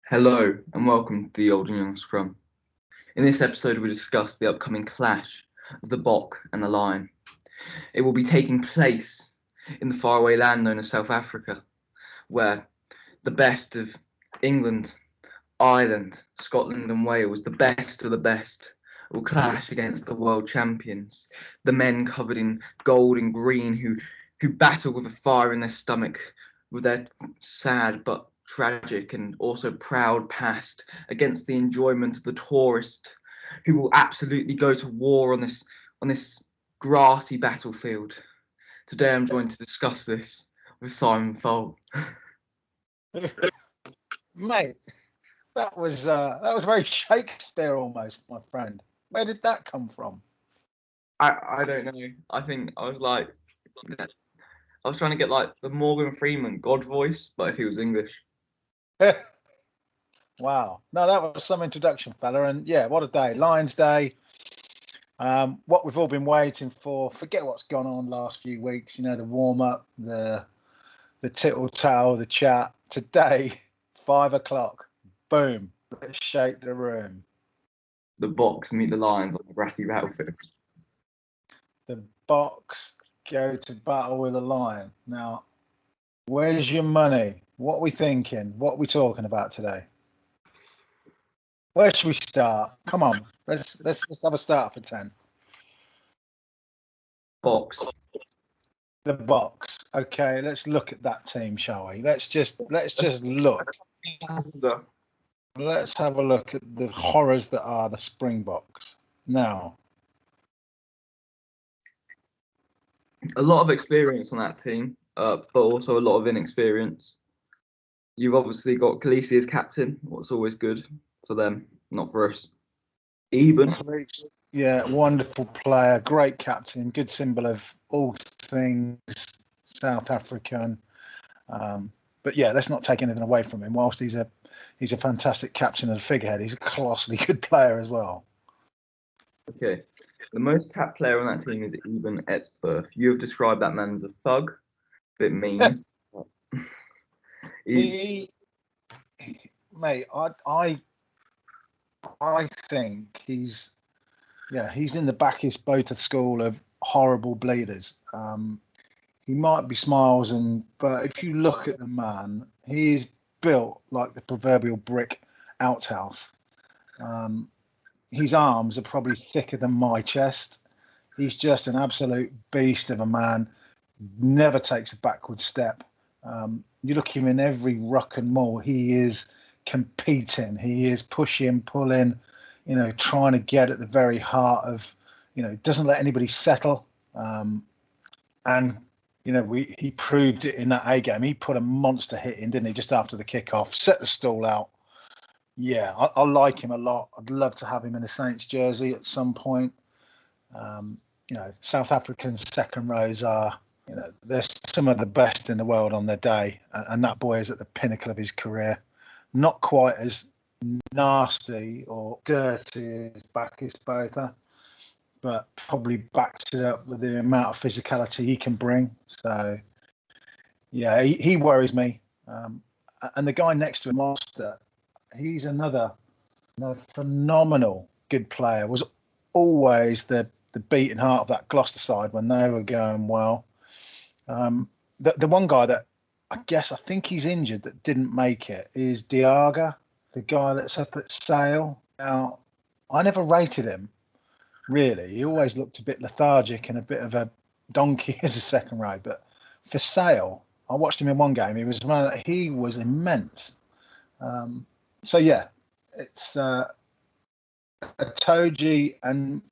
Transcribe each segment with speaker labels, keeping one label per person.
Speaker 1: Hello and welcome to the Old and Young Scrum. In this episode, we discuss the upcoming clash of the Bok and the Lion. It will be taking place in the faraway land known as South Africa, where the best of England, Ireland, Scotland, and Wales, the best of the best, will clash against the world champions, the men covered in gold and green who battle with a fire in their stomach, with their sad but tragic and also proud past against the enjoyment of the tourist who will absolutely go to war on this grassy battlefield. Today I'm joined to discuss this with Simon Folt.
Speaker 2: Mate, that was very Shakespeare almost, my friend. Where did that come from?
Speaker 1: I don't know. I think I was trying to get like the Morgan Freeman God voice, but if he was English.
Speaker 2: Wow. No, that was some introduction, fella. And yeah, what a day. Lions Day. What we've all been waiting for. Forget what's gone on last few weeks. You know, the warm-up, the tittle-tattle, the chat. Today, 5 o'clock. Boom. Let's shake the room.
Speaker 1: The Boks meet the Lions on the grassy battlefield.
Speaker 2: The Boks go to battle with a lion. Now, where's your money? What are we thinking? What are we talking about today? Where should we start? Come on, let's have a start for 10.
Speaker 1: Boks.
Speaker 2: The Boks. Okay, let's look at that team, shall we? Let's just look. Let's have a look at the horrors that are the Springboks. Now,
Speaker 1: a lot of experience on that team, but also a lot of inexperience. You've obviously got Khaleesi as captain, what's always good for them, not for us. Eben.
Speaker 2: Yeah, wonderful player, great captain, good symbol of all things South African. But yeah, let's not take anything away from him. Whilst he's a fantastic captain and a figurehead, he's a colossally good player as well.
Speaker 1: Okay. The most capped player on that team is Eben Etzberth. You have described that man as a thug, a bit mean.
Speaker 2: Mate, I think he's in the Bacchus Bota school of horrible bleeders. He might be smiles, but if you look at the man, he is built like the proverbial brick outhouse. His arms are probably thicker than my chest. He's just an absolute beast of a man. Never takes a backward step. You look at him in every ruck and maul, he is competing. He is pushing, pulling, trying to get at the very heart of, doesn't let anybody settle. And he proved it in that A game. He put a monster hit in, didn't he, just after the kickoff, set the stall out. Yeah, I like him a lot. I'd love to have him in a Saints jersey at some point. South African second rows are, they're some of the best in the world on their day. And that boy is at the pinnacle of his career. Not quite as nasty or dirty as Bacchus Botha, but probably backs it up with the amount of physicality he can bring. So, yeah, he worries me. And the guy next to him, Monster, he's another phenomenal good player. Was always the beating heart of that Gloucester side when they were going well. The one guy that I think he's injured that didn't make it is Diaga, the guy that's up at Sale. Now, I never rated him, really. He always looked a bit lethargic and a bit of a donkey as a second row. But for Sale, I watched him in one game. He was immense. So yeah, it's Atoji and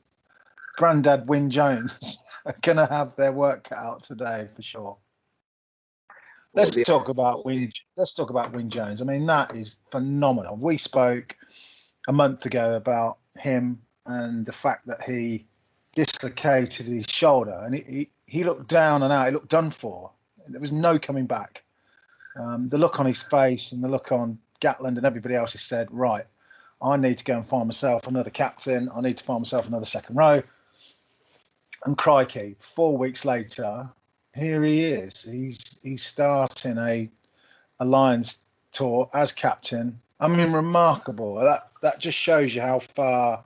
Speaker 2: Grandad Wyn Jones are going to have their work cut out today for sure. Let's talk about Wyn Jones. I mean, that is phenomenal. We spoke a month ago about him and the fact that he dislocated his shoulder, and he looked down and out. He looked done for. There was no coming back. The look on his face and the look on Gatland and everybody else has said, right, I need to go and find myself another captain. I need to find myself another second row. And crikey, 4 weeks later, here he is. He's starting a Lions tour as captain. I mean, remarkable. That just shows you how far,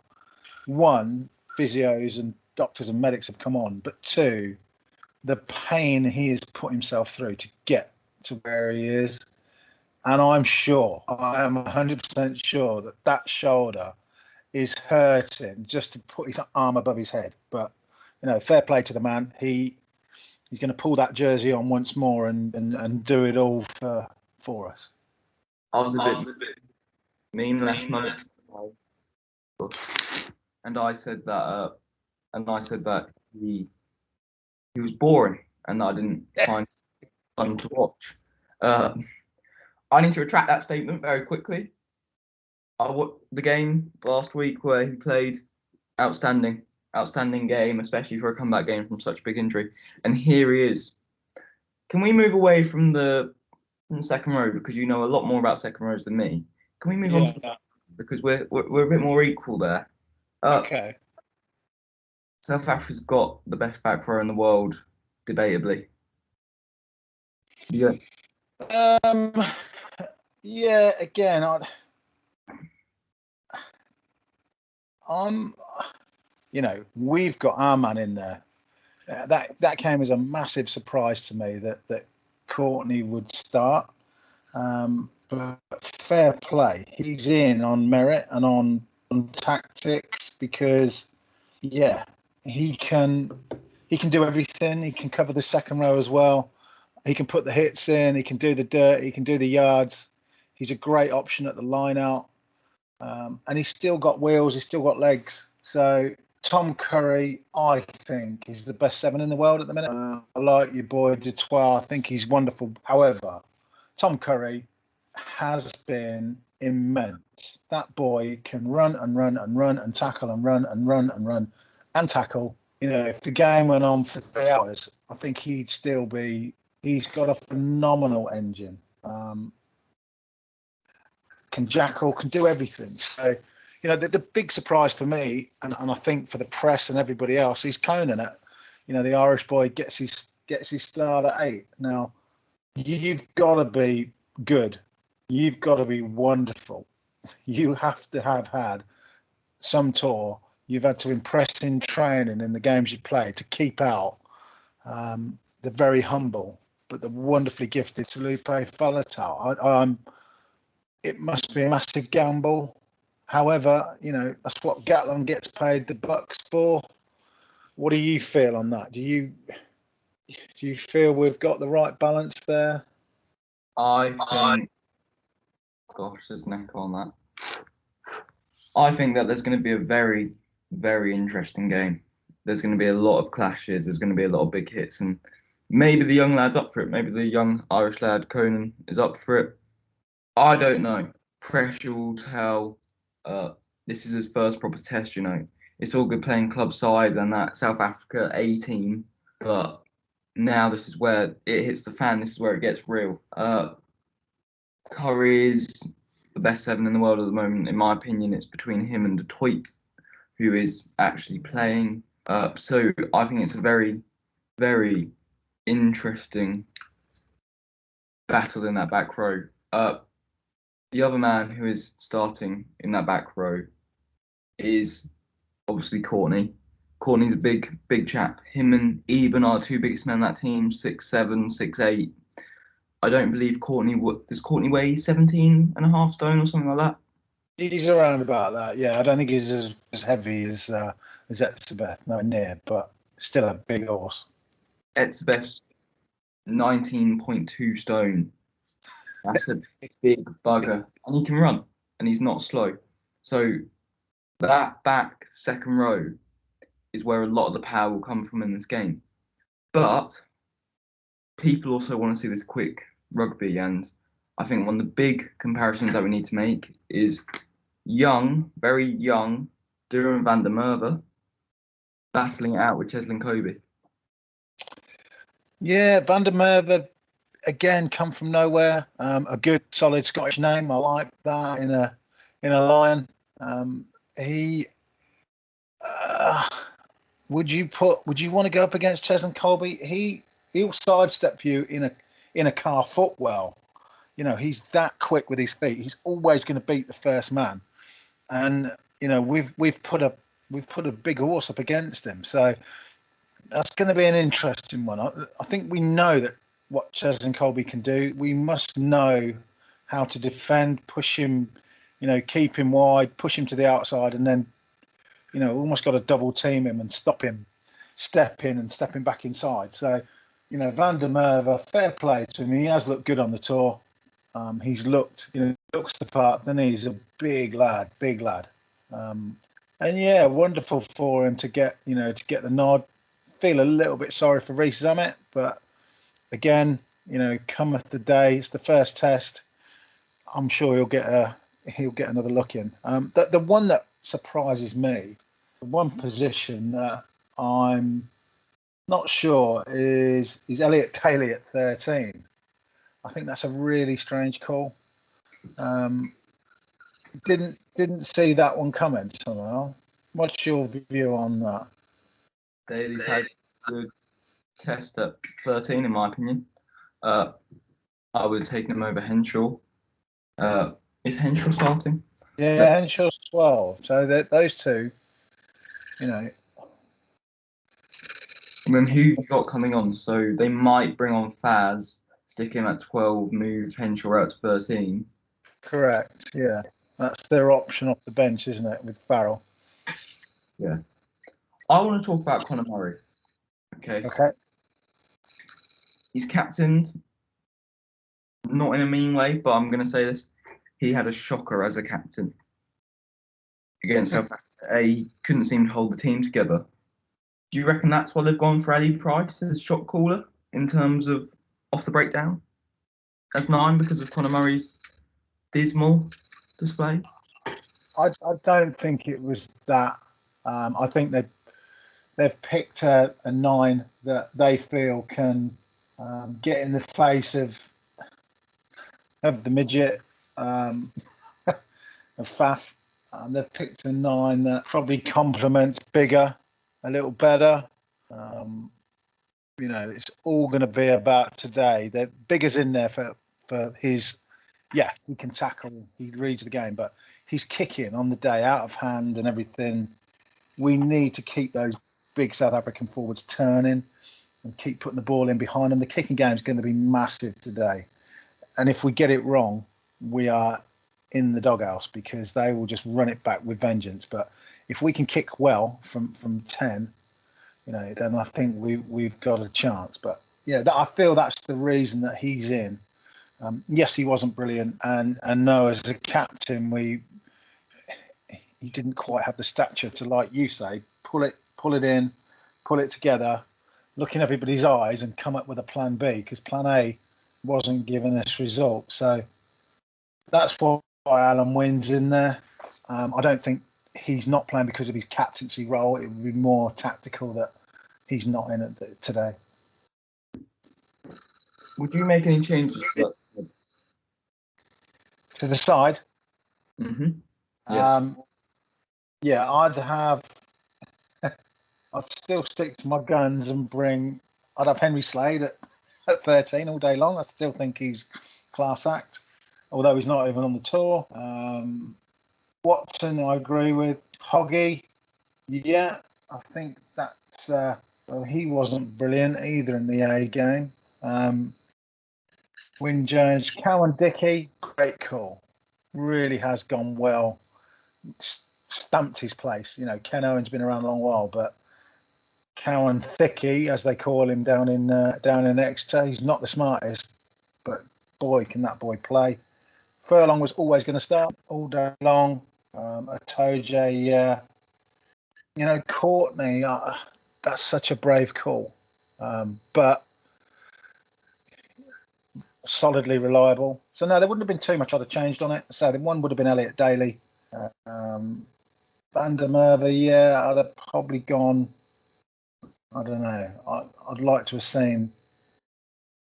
Speaker 2: one, physios and doctors and medics have come on, but two, the pain he has put himself through to get to where he is. And I am 100% sure that shoulder is hurting just to put his arm above his head. But, fair play to the man. He's going to pull that jersey on once more and do it all for us.
Speaker 1: I was a bit mean last night, and I said that he was boring and that I didn't find fun to watch. I need to retract that statement very quickly. I watched the game last week where he played outstanding game, especially for a comeback game from such big injury. And here he is. Can we move away from the second row, because you know a lot more about second rows than me? Can we move on to that, because we're a bit more equal there?
Speaker 2: Okay.
Speaker 1: South Africa's got the best back row in the world, debatably. Yeah.
Speaker 2: Yeah. Again, we've got our man in there. That came as a massive surprise to me that Courtney would start. But fair play, he's in on merit and on tactics, because he can do everything. He can cover the second row as well. He can put the hits in. He can do the dirt. He can do the yards. He's a great option at the line out. And he's still got wheels. He's still got legs. So Tom Curry, I think, is the best 7 in the world at the minute. I like your boy Dutoit. I think he's wonderful. However, Tom Curry has been immense. That boy can run and run and run and tackle and run and run and run and tackle. If the game went on for 3 hours, I think he'd still be. He's got a phenomenal engine. Can jackal, can do everything. So, the big surprise for me, and I think for the press and everybody else, is Conan. The Irish boy gets his start at 8. Now, you've got to be good. You've got to be wonderful. You have to have had some tour. You've had to impress in training in the games you play to keep out the very humble but the wonderfully gifted Felipe Faletau. It must be a massive gamble. However, that's what Gatland gets paid the bucks for. What do you feel on that? Do you feel we've got the right balance there?
Speaker 1: I think, gosh, there's an echo on that. I think that there's going to be a very, very interesting game. There's going to be a lot of clashes. There's going to be a lot of big hits, and maybe the young lad's up for it. Maybe the young Irish lad Conan is up for it. I don't know. Pressure will tell. This is his first proper test. It's all good playing club sides and that South Africa A team, but now this is where it hits the fan. This is where it gets real. Curry is the best 7 in the world at the moment. In my opinion, it's between him and Dutoit, who is actually playing. So I think it's a very, very interesting battle in that back row. The other man who is starting in that back row is obviously Courtney. Courtney's a big, big chap. Him and Eben are the 2 biggest men on that team, 6'7", 6'8". I don't believe does Courtney weigh 17 and a half stone or something like that?
Speaker 2: He's around about that, yeah. I don't think he's as heavy as Etzebeth, no near, but still a big horse.
Speaker 1: Etzebeth, 19.2 stone. That's a big bugger. And he can run, and he's not slow. So that back second row is where a lot of the power will come from in this game. But people also want to see this quick rugby, and I think one of the big comparisons that we need to make is young, very young, Duran van der Merwe battling it out with Cheslin Kobe.
Speaker 2: Yeah, van der Merwe, again, come from nowhere. A good, solid Scottish name. I like that in a Lion. Would you want to go up against Cheslin Colby? He'll sidestep you in a car footwell. You know, he's that quick with his feet. He's always going to beat the first man. And you know, we've put a big horse up against him. So that's going to be an interesting one. I think we know that what Cheslin Colby can do. We must know how to defend, push him, you know, keep him wide, push him to the outside, and then, you know, almost got to double team him and stop him, step in and step him back inside. So, you know, Van der Merwe, fair play to him. He has looked good on the tour. He's looked, you know, looks the part. Then he's a big lad. And yeah, wonderful for him to get, you know, to get the nod. Feel a little bit sorry for Reece Zammit, but again, you know, cometh the day. It's the first test. I'm sure he'll get another look in. The one that surprises me, the one position that I'm not sure is Elliot Daly at 13. I think that's a really strange call. Didn't see that one coming somehow. What's your view on that?
Speaker 1: Daly's had the test at 13, in my opinion. I would have taken him over Henshaw. Is Henshaw starting?
Speaker 2: Yeah, Henshaw's 12. So those two, you know.
Speaker 1: And then who you got coming on? So they might bring on Faz, stick him at 12, move Henshaw out to 13.
Speaker 2: Correct. Yeah, that's their option off the bench, isn't it, with Farrell?
Speaker 1: Yeah. I want to talk about Conor Murray. Okay. He's captained, not in a mean way, but I'm going to say this. He had a shocker as a captain against South Africa. He couldn't seem to hold the team together. Do you reckon that's why they've gone for Ali Price as shot caller in terms of off the breakdown as 9 because of Conor Murray's dismal display?
Speaker 2: I don't think it was that. I think they've picked a 9 that they feel can get in the face of the midget, of Faf. They've picked a 9 that probably complements Bigger a little better. You know, it's all going to be about today. Bigger's in there for his, yeah, he can tackle, he reads the game, but he's kicking on the day out of hand and everything. We need to keep those big South African forwards turning and keep putting the ball in behind them. The kicking game is going to be massive today. And if we get it wrong, we are in the doghouse because they will just run it back with vengeance. But if we can kick well from 10, you know, then I think we've got a chance. But yeah, I feel that's the reason that he's in. Yes, he wasn't brilliant, and no, as a captain, he didn't quite have the stature to, like you say, pull it in, pull it together, look in everybody's eyes, and come up with a plan B, because plan A wasn't giving us results. So that's why Alan Wynn's in there. I don't think he's not playing because of his captaincy role. It would be more tactical that he's not in it today.
Speaker 1: Would you make any changes to that?
Speaker 2: To the side?
Speaker 1: Mm-hmm. Yes.
Speaker 2: Yeah, I'd still stick to my guns and I'd have Henry Slade at 13 all day long. I still think he's class act, although he's not even on the tour. Watson, I agree with. Hoggy, yeah, I think that's, well, he wasn't brilliant either in the A game. Wyn Jones, Cowan Dickey, great call. Really has gone well. Stamped his place. You know, Ken Owen's been around a long while, but Cowan Thicky, as they call him down in Exeter, he's not the smartest, but boy, can that boy play. Furlong was always going to start all day long. Atoje, yeah. You know, Courtney, that's such a brave call, but solidly reliable. So no, there wouldn't have been too much I'd have changed on it. So the one would have been Elliot Daly. Van der Merwe, yeah, I'd have probably gone. I don't know. I'd like to have seen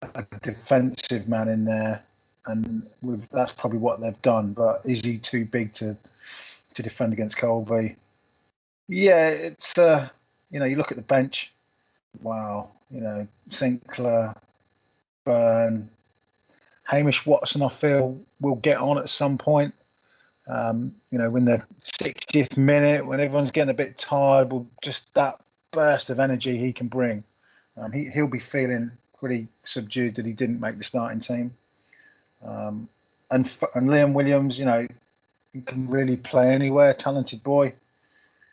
Speaker 2: a defensive man in there, and that's probably what they've done. But is he too big to defend against Colby? Yeah, it's you know, you look at the bench. Wow, you know, Sinclair, Byrne, Hamish Watson, I feel, will get on at some point. In the 60th minute, when everyone's getting a bit tired, just that burst of energy he can bring. He'll be feeling pretty subdued that he didn't make the starting team. And Liam Williams, he can really play anywhere. Talented boy.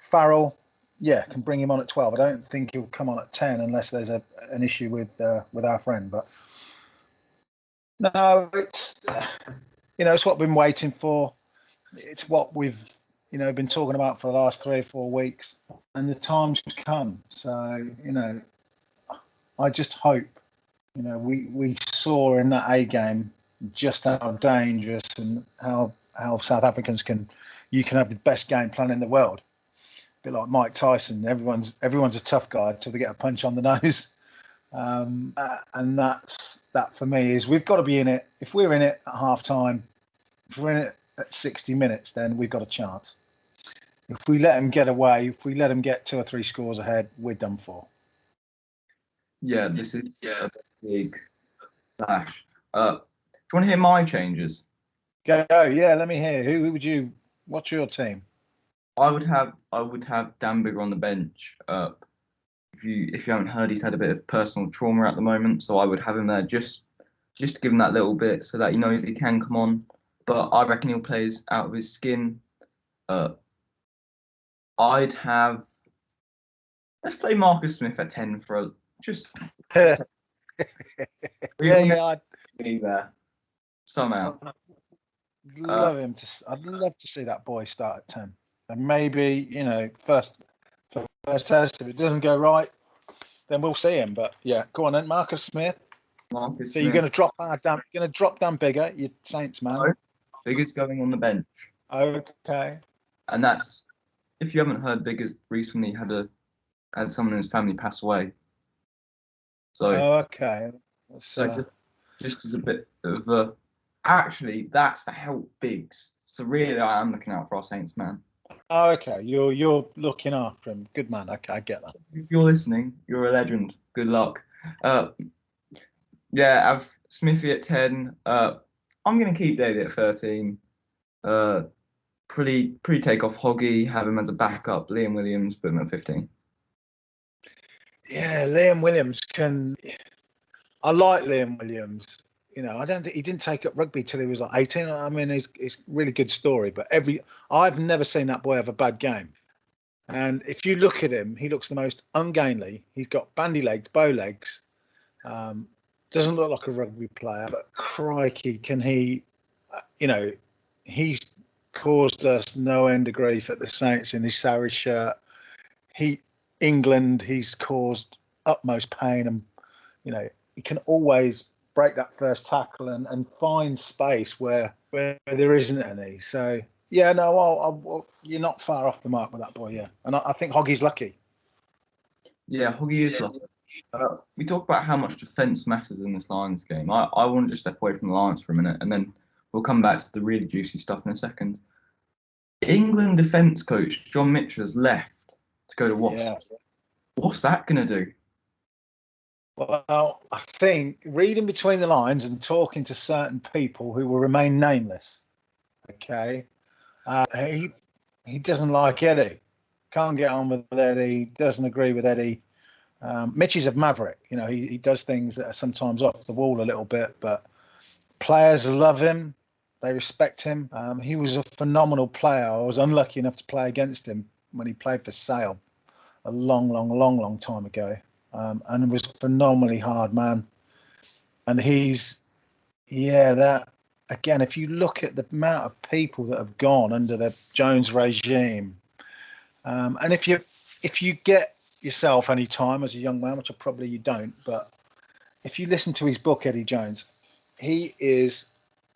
Speaker 2: Farrell, can bring him on at 12. I don't think he'll come on at 10 unless there's an issue with our friend. But no, it's it's what we've been waiting for. It's what we've been talking about for the last 3 or 4 weeks, and the time's come. So I just hope we saw in that A game just how dangerous and how South Africans can have the best game plan in the world. A bit like Mike Tyson, everyone's a tough guy until they get a punch on the nose. And that for me is we've got to be in it. If we're in it at half time, if we're in it at 60 minutes, then we've got a chance. If we let them get away, if we let them get 2 or 3 scores ahead, we're done for.
Speaker 1: Yeah, this is a big clash. Do you want to hear my changes?
Speaker 2: Go, yeah. Let me hear. Who would you? What's your team?
Speaker 1: I would have Dan Bigger on the bench. If you haven't heard, he's had a bit of personal trauma at the moment, so I would have him there just to give him that little bit so that he knows he can come on. But I reckon he'll play out of his skin. I'd have. Let's play Marcus Smith at 10 for just.
Speaker 2: Yeah.
Speaker 1: Be there somehow.
Speaker 2: I'd love to see that boy start at 10, and maybe first test. If it doesn't go right, then we'll see him. But yeah, go on then, Marcus Smith. So you're going to drop down. You're going to drop down Bigger, you Saints man.
Speaker 1: No, Bigger's going on the bench.
Speaker 2: Okay.
Speaker 1: And that's, if you haven't heard, Bigger's recently had someone in his family pass away. So.
Speaker 2: Okay.
Speaker 1: Just as a bit of a. Actually, that's to help Biggs. So really, I am looking out for our Saints, man.
Speaker 2: Oh, okay. You're looking after him. Good man. Okay, I get that.
Speaker 1: If you're listening, you're a legend. Good luck. Have Smithy at 10. I'm going to keep Daly at 13. Pretty take off Hoggy, have him as a backup. Liam Williams, put him at 15.
Speaker 2: Yeah, Liam Williams can. I like Liam Williams. I don't think he didn't take up rugby till he was like 18. I mean, it's really good story. But I've never seen that boy have a bad game. And if you look at him, he looks the most ungainly. He's got bandy legs, bow legs. Doesn't look like a rugby player, but crikey, can he? He's caused us no end of grief at the Saints in his Sarri shirt. England, he's caused utmost pain, and he can always break that first tackle and find space where there isn't any. So yeah, no, you're not far off the mark with that boy. Yeah, and I think Hoggy's lucky.
Speaker 1: Yeah, Hoggy is lucky. We talk about how much defence matters in this Lions game. I want to just step away from the Lions for a minute, and then we'll come back to the really juicy stuff in a second. England defence coach John Mitchell has left to go to Wasps. Yeah. What's that going to do?
Speaker 2: Well, I think reading between the lines and talking to certain people who will remain nameless, okay, he doesn't like Eddie. Can't get on with Eddie. Doesn't agree with Eddie. Mitch is a maverick. He does things that are sometimes off the wall a little bit, but players love him. They respect him. He was a phenomenal player. I was unlucky enough to play against him when he played for Sale a long time ago. And was phenomenally hard, man. And that again, if you look at the amount of people that have gone under the Jones regime, and if you get yourself any time as a young man, which probably you don't, but if you listen to his book, Eddie Jones, he is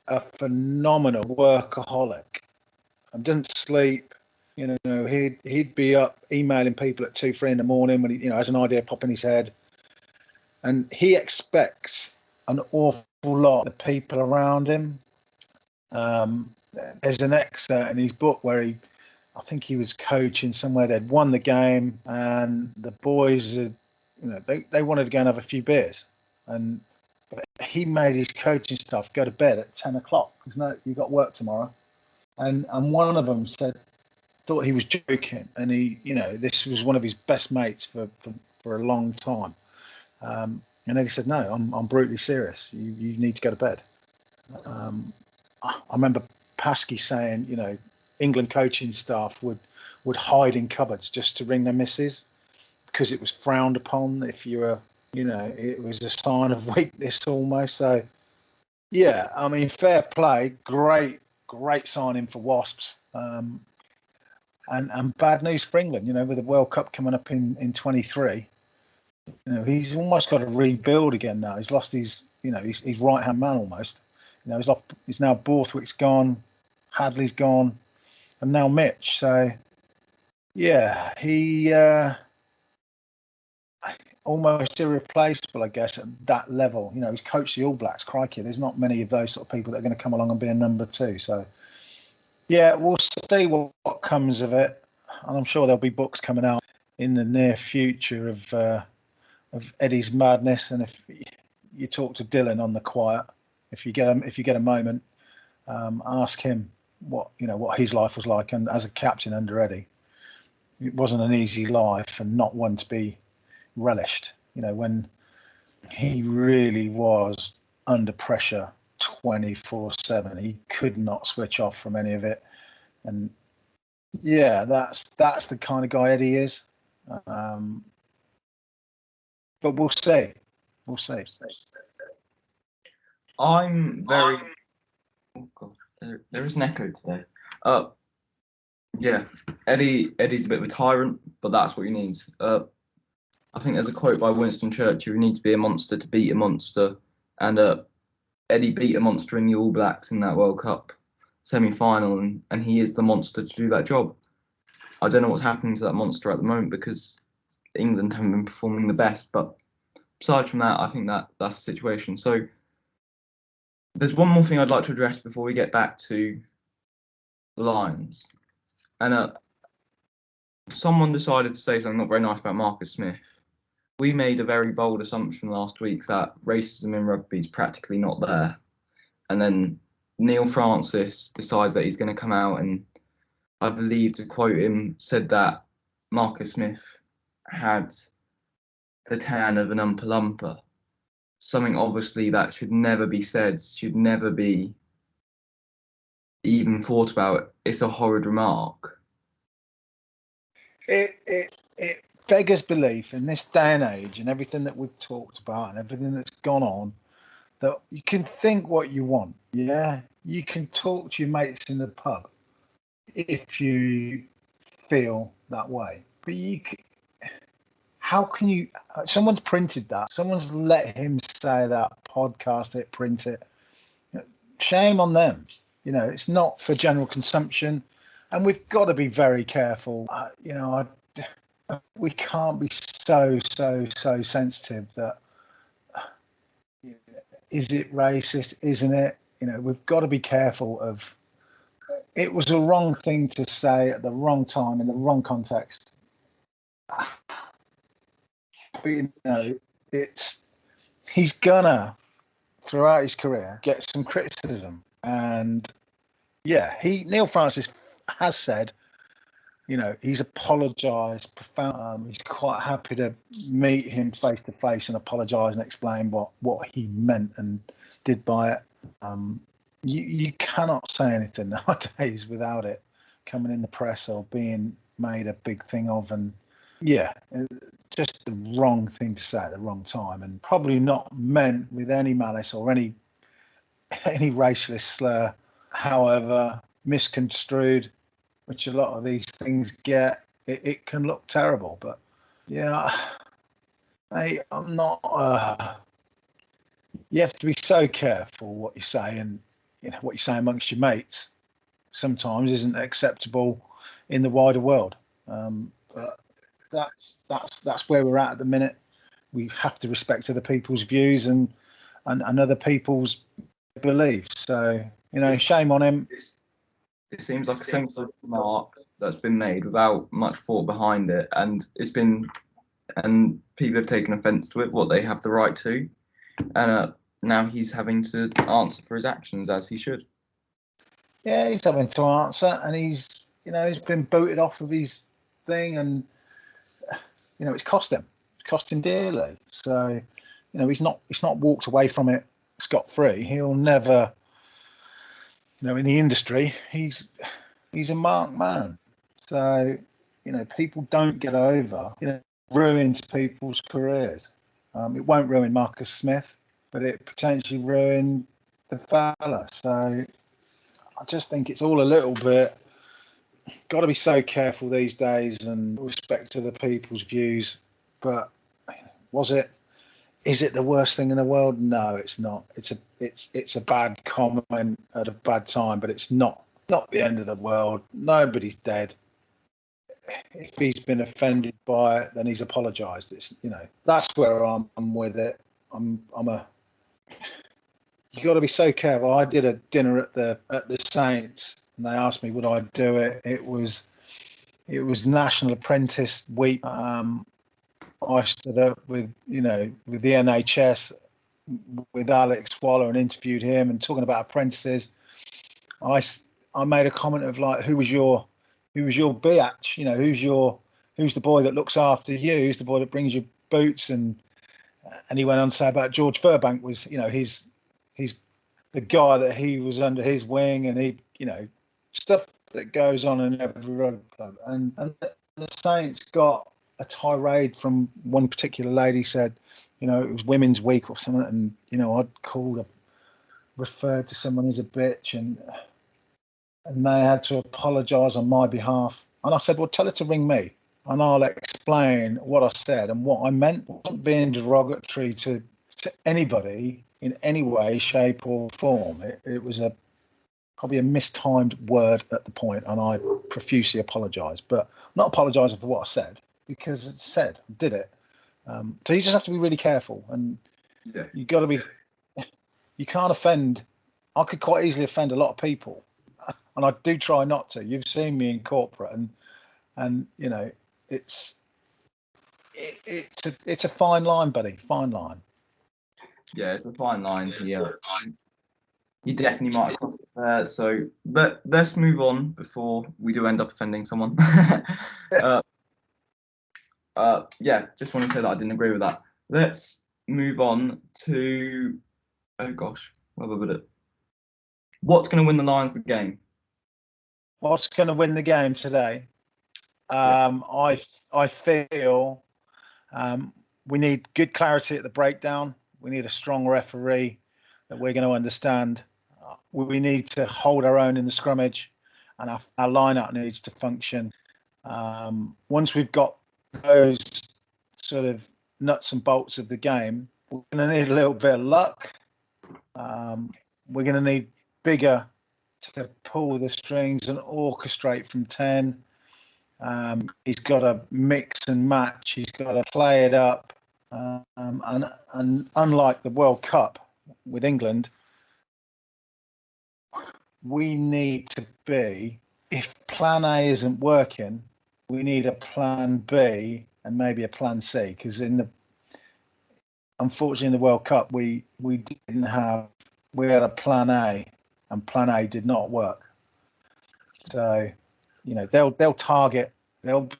Speaker 2: a phenomenal workaholic and doesn't sleep. He'd be up emailing people at 2, 3 in the morning when he, has an idea pop in his head, and he expects an awful lot of people around him. There's an excerpt in his book where I think he was coaching somewhere. They'd won the game, and the boys, they wanted to go and have a few beers, but he made his coaching staff go to bed at 10 o'clock because no, you got work tomorrow. And one of them thought he was joking, and this was one of his best mates for a long time. And then he said, "No, I'm brutally serious. You need to go to bed." I remember Paskey saying, England coaching staff would hide in cupboards just to ring their missus because it was frowned upon if you were, it was a sign of weakness almost. So, yeah, I mean, fair play, great signing for Wasps. And bad news for England, with the World Cup coming up in 23. He's almost got to rebuild again now. He's lost his right hand man almost. He's now Borthwick's gone, Hadley's gone, and now Mitch. So yeah, he almost irreplaceable, I guess, at that level. He's coached the All Blacks. Crikey, there's not many of those sort of people that are going to come along and be a number two. So yeah, we'll see what comes of it, and I'm sure there'll be books coming out in the near future of Eddie's madness. And if you talk to Dylan on the quiet, if you get a moment, ask him what his life was like, and as a captain under Eddie, it wasn't an easy life and not one to be relished. When he really was under pressure 24/7, he could not switch off from any of it. And yeah, that's the kind of guy Eddie is. But we'll see.
Speaker 1: I'm very. Oh God, there is an echo today. Yeah, Eddie's a bit of a tyrant, but that's what he needs. I think there's a quote by Winston Churchill: "You need to be a monster to beat a monster," and Eddie beat a monster in the All Blacks in that World Cup semi-final, and he is the monster to do that job. I don't know what's happening to that monster at the moment because England haven't been performing the best, but aside from that, I think that's the situation. So there's one more thing I'd like to address before we get back to the Lions. And someone decided to say something not very nice about Marcus Smith. We made a very bold assumption last week that racism in rugby is practically not there. And then Neil Francis decides that he's going to come out and, I believe, to quote him, said that Marcus Smith had the tan of an Oompa Loompa. Something obviously that should never be said, should never be even thought about. It's a horrid remark.
Speaker 2: It beggars belief in this day and age, and everything that we've talked about and everything that's gone on, that you can think what you want. Yeah, you can talk to your mates in the pub if you feel that way. But how can you? Someone's printed that. Someone's let him say that, podcast it, print it. Shame on them. It's not for general consumption, and we've got to be very careful. We can't be so sensitive that is it racist? Isn't it? We've got to be careful of. It was the wrong thing to say at the wrong time in the wrong context. But he's gonna throughout his career get some criticism, and yeah, Neil Francis has said, he's apologised profound. He's quite happy to meet him face to face and apologise and explain what he meant and did by it. You cannot say anything nowadays without it coming in the press or being made a big thing of, and yeah, just the wrong thing to say at the wrong time, and probably not meant with any malice or any racialist slur. However, misconstrued, which a lot of these things get, it can look terrible. But yeah, I'm not. You have to be so careful what you say, and what you say amongst your mates sometimes isn't acceptable in the wider world. But that's where we're at the minute. We have to respect other people's views and other people's beliefs. So shame on him.
Speaker 1: It seems like a sensible remark that's been made without much thought behind it, and people have taken offence to it. What they have the right to, and now he's having to answer for his actions, as he should.
Speaker 2: Yeah, he's having to answer, and he's been booted off of his thing, and it's cost him. It's cost him dearly. So, he's not walked away from it scot-free. He'll never, in the industry, he's a marked man. So, people don't get over. Ruins people's careers. It won't ruin Marcus Smith, but it potentially ruined the fella. So I just think it's all a little bit. Got to be so careful these days and respect to the people's views. But is it the worst thing in the world? No, it's not. It's a bad comment at a bad time, but it's not the end of the world. Nobody's dead. If he's been offended by it, then he's apologised. It's that's where I'm with it. You got to be so careful. I did a dinner at the Saints, and they asked me would I do it. It was National Apprentice Week. I stood up with the NHS with Alex Waller and interviewed him and talking about apprentices. I made a comment of like, who was your biatch? Who's the boy that looks after you? Who's the boy that brings you boots? And he went on to say about George Furbank was, he's the guy that he was under his wing, and he, stuff that goes on in every rugby club. And the Saints got a tirade from one particular lady, said, it was Women's Week or something, and I'd referred to someone as a bitch, and they had to apologise on my behalf. And I said, well, tell her to ring me, and I'll explain what I said and what I meant. It wasn't being derogatory to anybody in any way, shape, or form. It was probably a mistimed word at the point, and I profusely apologise. But I'm not apologising for what I said, because it's said, I did it. So you just have to be really careful, and you got to be. You can't offend. I could quite easily offend a lot of people, and I do try not to. You've seen me in corporate, and it's a fine line, buddy. Fine line.
Speaker 1: Yeah, it's a fine line. Yeah, you definitely might have crossed it there. So, but let's move on before we do end up offending someone. Just want to say that I didn't agree with that. Let's move on to, oh gosh, where was it? What's going to win the Lions the game?
Speaker 2: What's going to win the game today? I feel we need good clarity at the breakdown. We need a strong referee that we're going to understand. We need to hold our own in the scrummage, and our lineup needs to function. Once we've got those sort of nuts and bolts of the game, we're going to need a little bit of luck. We're going to need bigger to pull the strings and orchestrate from 10. He's got to mix and match. He's got to play it up. And unlike the World Cup with England, we need to be, if plan A isn't working, we need a plan B and maybe a plan C, because unfortunately in the World Cup we had a plan A, and plan A did not work. So they'll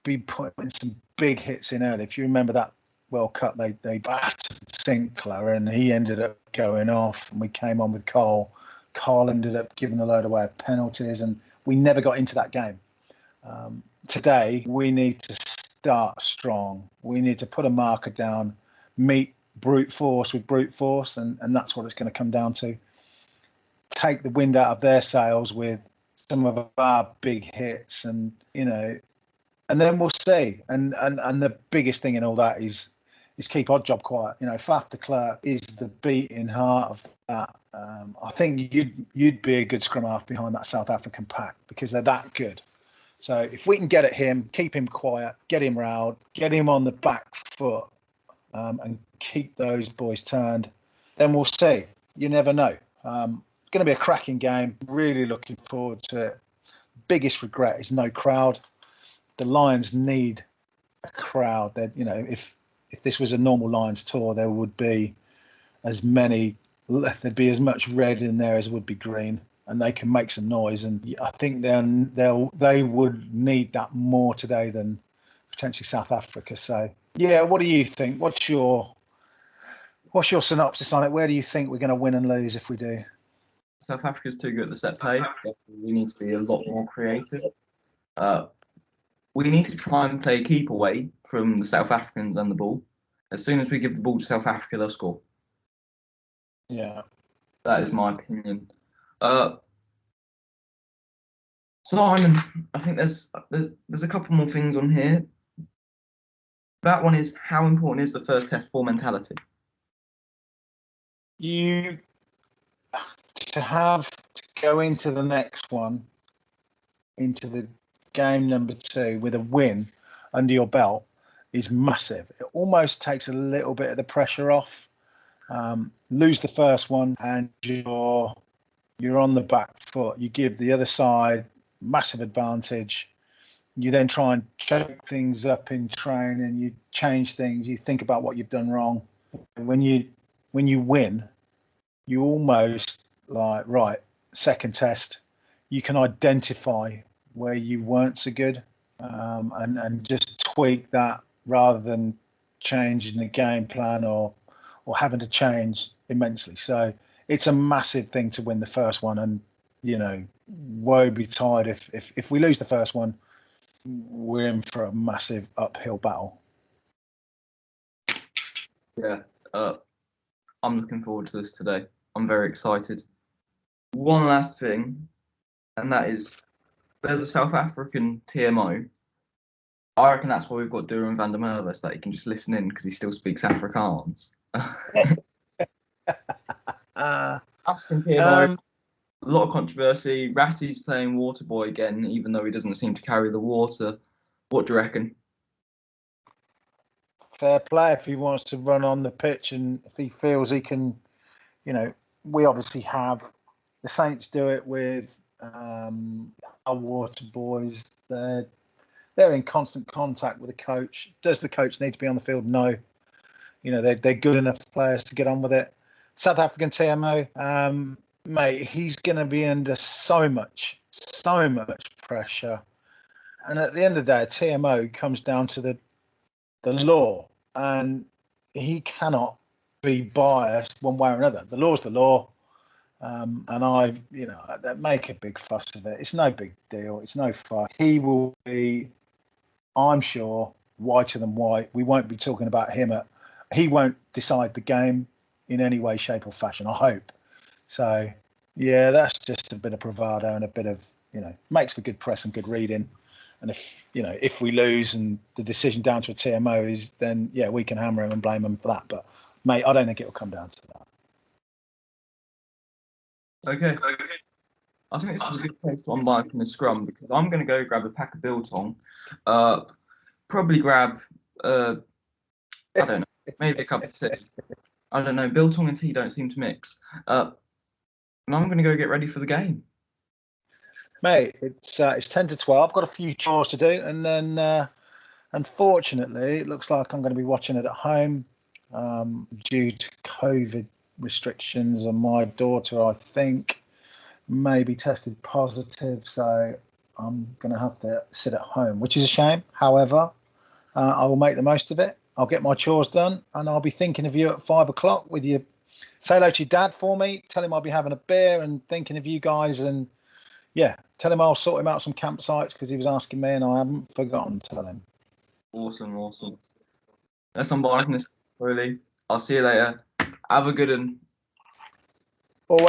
Speaker 2: be putting some big hits in early. If you remember that World Cup, they battered Sinclair and he ended up going off, and we came on with Cole. Cole ended up giving a load away of penalties, and we never got into that game. Today, we need to start strong. We need to put a marker down, meet brute force with brute force, and that's what it's going to come down to. Take the wind out of their sails with some of our big hits, and then we'll see. And the biggest thing in all that is keep Oddjob quiet. Faf de Klerk is the beating heart of that. I think you'd be a good scrum half behind that South African pack, because they're that good. So if we can get at him, keep him quiet, get him riled, get him on the back foot, and keep those boys turned, then we'll see. You never know. It's going to be a cracking game. Really looking forward to it. Biggest regret is no crowd. The Lions need a crowd. That if this was a normal Lions tour, there would be as many there'd be as much red in there as would be green, and they can make some noise. And I think they would need that more today than potentially South Africa. So yeah, what do you think? What's your synopsis on it? Where do you think we're going to win and lose if we do?
Speaker 1: South Africa's too good at the set play. We need to be a lot more creative. We need to try and play keep away from the South Africans and the ball. As soon as we give the ball to South Africa, they'll score.
Speaker 2: Yeah,
Speaker 1: that is my opinion. Simon, I think there's a couple more things on here. That one is, how important is the first test for mentality?
Speaker 2: You to have to go into the next one, into the game number 2 with a win under your belt is massive. It almost takes a little bit of the pressure off. Lose the first one and you're on the back foot. You give the other side massive advantage. You then try and choke things up in training. You change things. You think about what you've done wrong. When you win, you almost like, right, second test, you can identify where you weren't so good, and just tweak that rather than changing the game plan or having to change immensely. So it's a massive thing to win the first one, and woe betide if we lose the first one, we're in for a massive uphill battle.
Speaker 1: Yeah, I'm looking forward to this today. I'm very excited. One last thing, and that is, there's a South African TMO. I reckon that's why we've got Duran van der Merwe, so that he can just listen in because he still speaks Afrikaans. African TMO, a lot of controversy. Rassie's playing Waterboy again, even though he doesn't seem to carry the water. What do you reckon?
Speaker 2: Fair play if he wants to run on the pitch and if he feels he can, we obviously have the Saints do it with our water boys. They're in constant contact with the coach. Does the coach need to be on the field? No. They're good enough players to get on with it. South African TMO, mate, he's going to be under so much pressure. And at the end of the day, TMO comes down to the law, and he cannot be biased one way or another. The law's the law. And they make a big fuss of it. It's no big deal. It's no fuss. He will be, I'm sure, whiter than white. We won't be talking about him. He won't decide the game in any way, shape, or fashion, I hope. So, yeah, that's just a bit of bravado and a bit of, makes for good press and good reading. And if we lose and the decision down to a TMO is, then, yeah, we can hammer him and blame him for that. But, mate, I don't think it will come down to that.
Speaker 1: Okay. I think this is a good place to unbind from the scrum, because I'm going to go grab a pack of biltong. Probably grab, I don't know, maybe a cup of tea. I don't know, biltong and tea don't seem to mix. And I'm going to go get ready for the game.
Speaker 2: Mate, it's 10 to 12. I've got a few chores to do, and then unfortunately, it looks like I'm going to be watching it at home due to COVID restrictions, and my daughter, I think, may be tested positive, so I'm going to have to sit at home, which is a shame. However, I will make the most of it. I'll get my chores done, and I'll be thinking of you at 5 o'clock with you. Say hello to your dad for me. Tell him I'll be having a beer and thinking of you guys, and yeah, tell him I'll sort him out some campsites because he was asking me and I haven't forgotten to tell him.
Speaker 1: Awesome. Let's unbind from this, really. I'll see you later. Have a good one.